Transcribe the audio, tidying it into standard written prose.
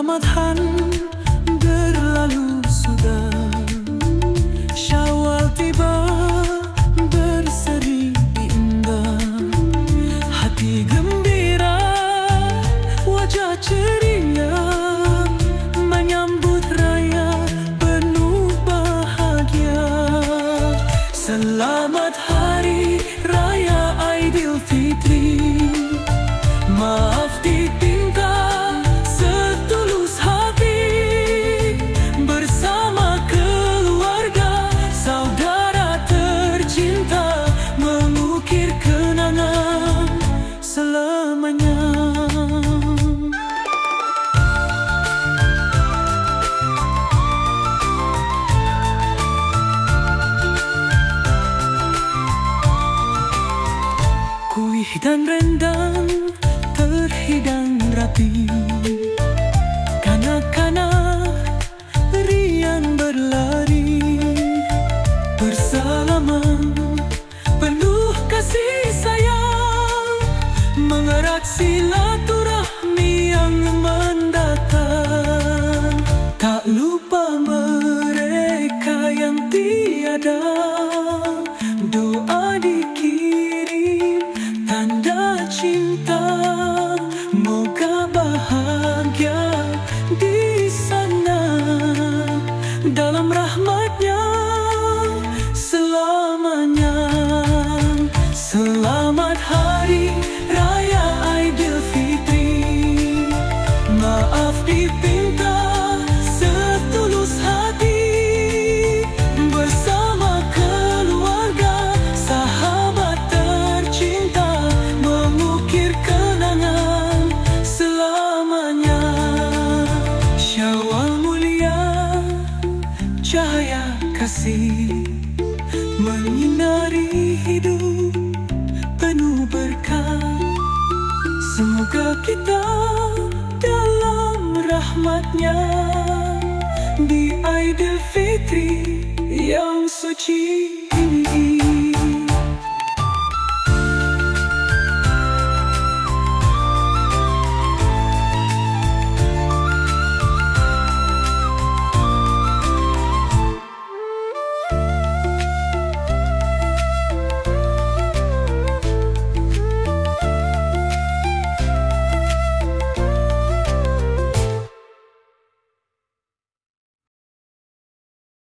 Ramadan berlalu sudah, Syawal tiba berseri indah. Hati gembira, wajah ceria, menyambut raya penuh bahagia. Selamat Hari Raya Aidilfitri. Maaf dipinta setulus hati, bersama keluarga, saudara tercinta, mengukir kenangan selamanya. Kuih dan rendang terhidang rapi, kanak-kanak riang berlari, bersalaman penuh kasih sayang, mengerat silaturahmi yang mendatang. Tak lupa mereka yang tiada, doa dikirim tanda cinta. Moga bahagia di sana, dalam rahmatnya selamanya. Selamat Hari Raya Aidilfitri. Maaf dipinta setulus hati, bersama keluarga, sahabat tercinta, mengukir kenangan selamanya. Syawal mulia, cahaya kasih menyinari hidup penuh berkah. Semoga kita dalam rahmatnya di Aidilfitri yang suci.